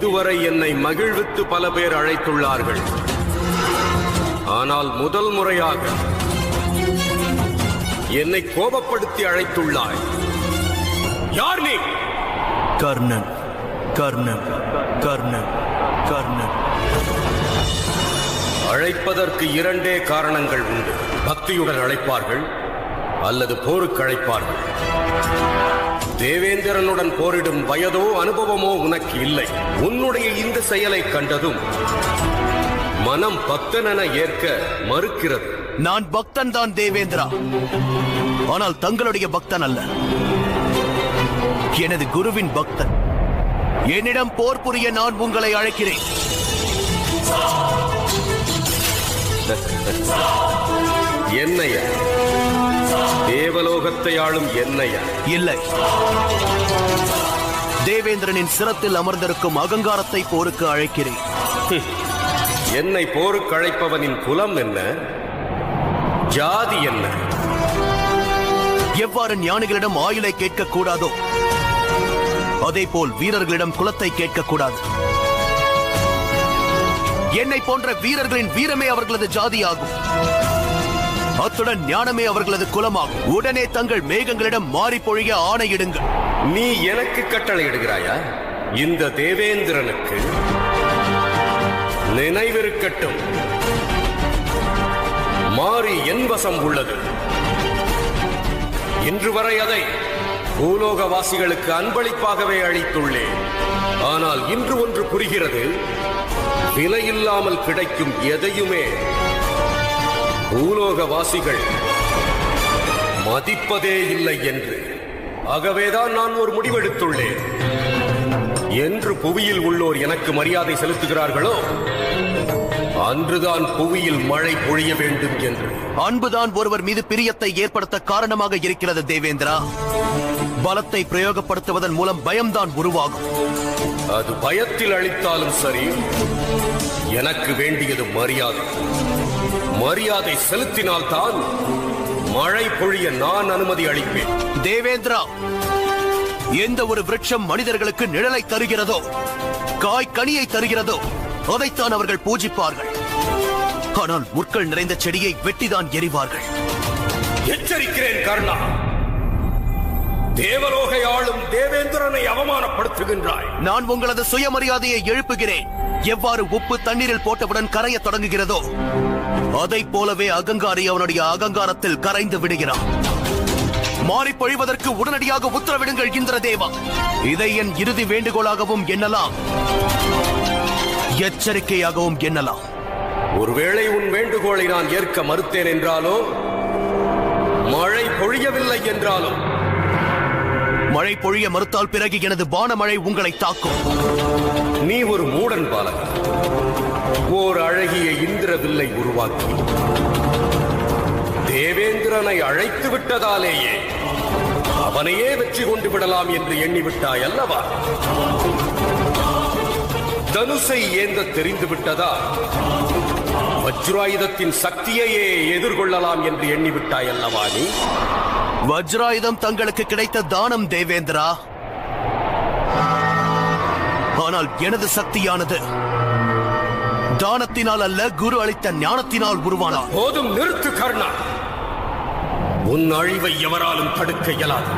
இதுவரை என்னை மகிழ்வித்து பல பேர் அழைத்துள்ளார்கள். ஆனால் முதல் முறையாக என்னை கோபப்படுத்தி அழைத்துள்ளாய். யார் நீ? கர்ணன், கர்ணன், கர்ணன், கர்ணன். அழைப்பதற்கு இரண்டே காரணங்கள் உண்டு. பக்தியுடன் அழைப்பார்கள் அல்லது போருக்கு அழைப்பார்கள். தேவேந்திரனுடன் போரிடும் வயதோ அனுபவமோ உனக்கு இல்லை. உன்னுடைய இந்த செயலை கண்டதும் மனம் பக்தனென ஏற்க மறுக்கிறது. நான் பக்தன் தான் தேவேந்திரா, ஆனால் தங்களுடைய பக்தன் அல்ல. எனது குருவின் பக்தன். என்னிடம் போர் புரிய நான் உங்களை அழைக்கிறேன். என்னைய? தேவலோகத்தை ஆளும் என்னைய? இல்லை, தேவேந்திரனின் சிரத்தில் அமர்ந்திருக்கும் அகங்காரத்தை போருக்கு அழைக்கிறேன். என்னை போருக்கு அழைப்பவனின் குலம் என்ன? ஜாதி என்ன? எவ்வாறு ஞானிகளிடம் ஆயுளை கேட்கக்கூடாதோ அதே போல் வீரர்களிடம் குலத்தை கேட்கக்கூடாது. என்னை போன்ற வீரர்களின் வீரமே அவர்களது ஜாதியாகும். அத்துடன் ஞானமே அவர்களது குலமாகும். உடனே தங்கள் மேகங்களிடம் மாறி பொழிய ஆணையிடுங்கள். நீ எனக்கு கட்டளை இடுகிறாயா? இந்த தேவேந்திரனுக்கு நினைவிருக்கட்டும், மாறி என் வசம் உள்ளது. இன்று வரை அதை பூலோகவாசிகளுக்கு அன்பளிப்பாகவே அளித்துள்ளேன். ஆனால் இன்று ஒன்று புரிகிறது. விலையில்லாமல் கிடைக்கும் எதையுமே பூலோகவாசிகள் மதிப்பதே இல்லை என்று. ஆகவேதான் நான் ஒரு முடிவெடுத்துள்ளேன். என்று புவியில் உள்ளோர் எனக்கு மரியாதை செலுத்துகிறார்களோ அன்றுதான் புவியில் மழை பொழிய வேண்டும் என்று. அன்புதான் ஒருவர் மீது பிரியத்தை ஏற்படுத்த காரணமாக இருக்கிறது தேவேந்திரா. பலத்தை பிரயோகப்படுத்துவதன் மூலம் பயம்தான் உருவாகும். அது பயத்தில் அளித்தாலும் சரி, எனக்கு வேண்டியது மரியாதை. மரியாதை செலுத்தினால்தான் மழை பொழிய நான் அனுமதி அளிப்பேன். தேவேந்திரா, எந்த ஒரு விருட்சம் மனிதர்களுக்கு நிழலை தருகிறதோ, காய் கனியை தருகிறதோ அதைத்தான் அவர்கள் பூஜிப்பார்கள். ஆனால் முட்கள் நிறைந்த செடியை வெட்டிதான் எறிவார்கள். எச்சரிக்கிறேன் கர்ணா, தேவலோகை ஆளும் தேவேந்திரனை அவமானப்படுத்துகின்றாய். நான் உங்களது சுயமரியாதையை எழுப்புகிறேன். எவ்வாறு உப்பு தண்ணீரில் போட்டவுடன் கரைய தொடங்குகிறதோ அதை போலவே அகங்காரி அவனுடைய அகங்காரத்தில் கரைந்து விடுகிறான். மாறி பொழிவதற்கு உடனடியாக உத்தரவிடுங்கள் இந்திரதேவா. இதை என் இறுதி வேண்டுகோளாகவும் எண்ணலாம், எச்சரிக்கையாகவும் எண்ணலாம். ஒருவேளை உன் வேண்டுகோளை நான் ஏற்க மறுத்தேன் என்றாலோ, மழை பொழியவில்லை என்றாலோ, மழை பொழிய மறுத்தால் பிறகு எனது பானமழை உங்களை தாக்கும். நீ ஒரு மூடன் பாலகன். ஓர் அழகிய இந்திரவில்லை உருவாக்கி தேவேந்திரனை அழைத்து விட்டதாலேயே அவனையே வெற்றி கொண்டு விடலாம் என்று எண்ணிவிட்டாய் அல்லவா? தனுசை ஏந்த தெரிந்து விட்டதா? வஜ்ராயுதத்தின் சக்தியையே எதிர்கொள்ளலாம் என்று எண்ணிவிட்டாய் அல்லவா நீ? வஜ்ராயுதம் தங்களுக்கு கிடைத்த தானம் தேவேந்திரா. ஆனால் எனது சக்தியானது தானத்தினால் அல்ல, குரு அளித்த ஞானத்தினால் உருவானார். போதும், நிறுத்து கர்ணா. உன் அழிவை எவராலும் தடுக்க இயலாது.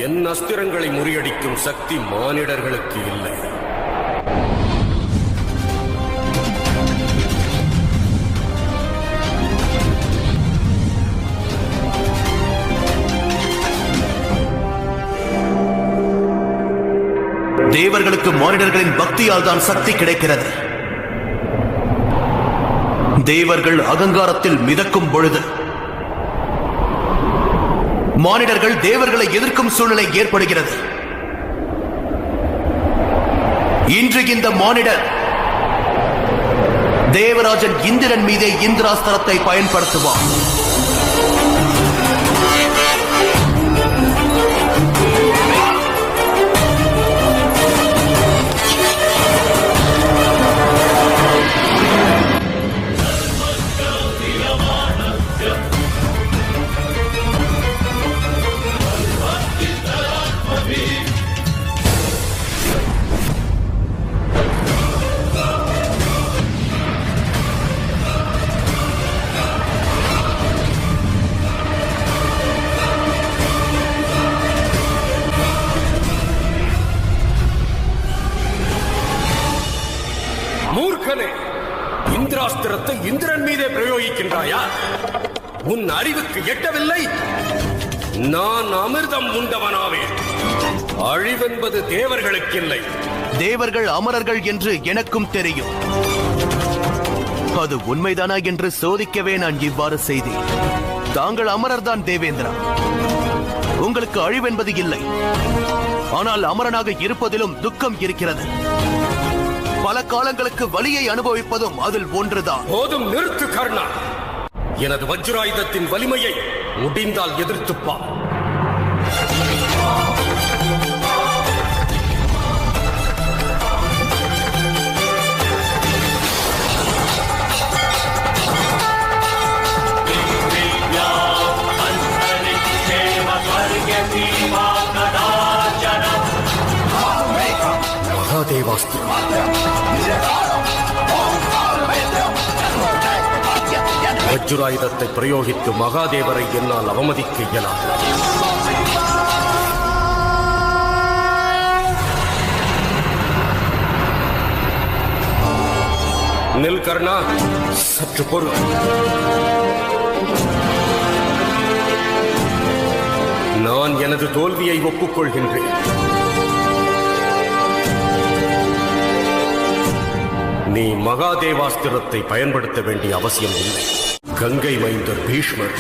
என் அஸ்திரங்களை முறியடிக்கும் சக்தி மானிடர்களுக்கு இல்லை. தேவர்களுக்கு மானிடர்களின் பக்தியால் தான் சக்தி கிடைக்கிறது. தேவர்கள் அகங்காரத்தில் மிதக்கும் பொழுது மானிடர்கள் தேவர்களை எதிர்க்கும் சூழ்நிலை ஏற்படுகிறது. இன்று இந்த மானிடர் தேவராஜன் இந்திரன் மீதே இந்திராஸ்திரத்தை பயன்படுத்துவார். மூர்க்கனே, இந்திராஸ்திரத்தை இந்திரன் மீதே பிரயோகிக்கின்றாயா? உன் அறிவுக்கு எட்டவில்லை. நான் அமிர்தம் உண்டவனாவேன். அழிவென்பது தேவர்களுக்கில்லை. தேவர்கள் அமரர்கள் என்று எனக்கும் தெரியும். அது உண்மைதானா என்று சோதிக்கவே நான் இவ்வாறு செய்தேன். தாங்கள் அமரர்தான் தேவேந்திரா. உங்களுக்கு அழிவென்பது இல்லை. ஆனால் அமரனாக இருப்பதிலும் துக்கம் இருக்கிறது. பல காலங்களுக்கு வலியை அனுபவிப்பதும் அதில் ஒன்றுதான். போதும், நிறுத்து கர்ணா. எனது வஜ்ராயுதத்தின் வலிமையை முடிந்தால் எதிர்த்துப்பா. மகாதேவாஸ்திரம். வஜ்ராயுதத்தை பிரயோகித்து மகாதேவரை என்னால் அவமதிக்க இயலாது. நில் கர்ணா, சற்று பொறு. நான் எனது தோல்வியை ஒப்புக்கொள்கின்றேன். நீ மகாதேவாஸ்திரத்தை பயன்படுத்த வேண்டிய அவசியம் இல்லை. கங்கை மைந்தர் பீஷ்மர்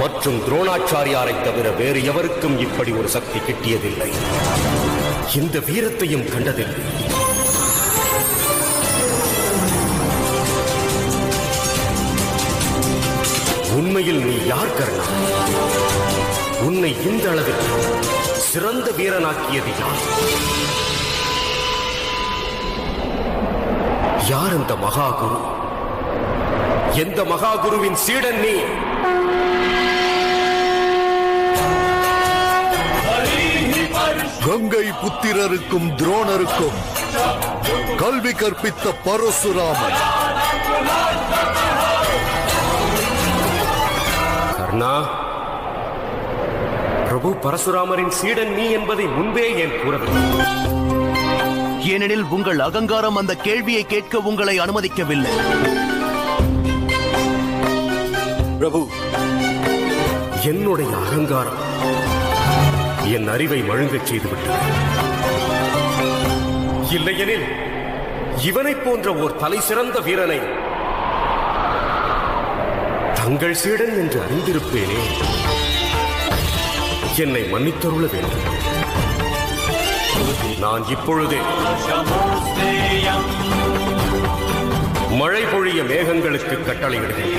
மற்றும் துரோணாச்சாரியாரை தவிர வேறு எவருக்கும் இப்படி ஒரு சக்தி கிட்டியதில்லை. இந்த வீரத்தையும் கண்டதில்லை. உண்மையில் நீ யார் கர்ணா? உன்னை இந்த அளவில் சிறந்த வீரனாக்கியது யார்? யார் அந்த மகாகுரு? எந்த மகாகுருவின் சீடன் நீ? கங்கை புத்திரருக்கும் துரோணருக்கும் கல்வி கற்பித்த பரசுராமன். கர்ணா, பிரபு பரசுராமரின் சீடன் நீ என்பதை முன்பே ஏன் கூறவில்லை? ஏனெனில் உங்கள் அகங்காரம் அந்த கேள்வியை கேட்க உங்களை அனுமதிக்கவில்லை. பிரபு, என்னுடைய அகங்காரம் என் அறிவை மழுங்கச் செய்துவிட்டது. இல்லையெனில் இவனைப் போன்ற ஓர் தலை சிறந்த வீரனை தங்கள் சீடன் என்று அறிந்திருப்பேனே. என்னை மன்னித்தருள வேண்டும். நான் இப்பொழுதே மழை பொழிய மேகங்களுக்கு கட்டளையிடுகிறேன்.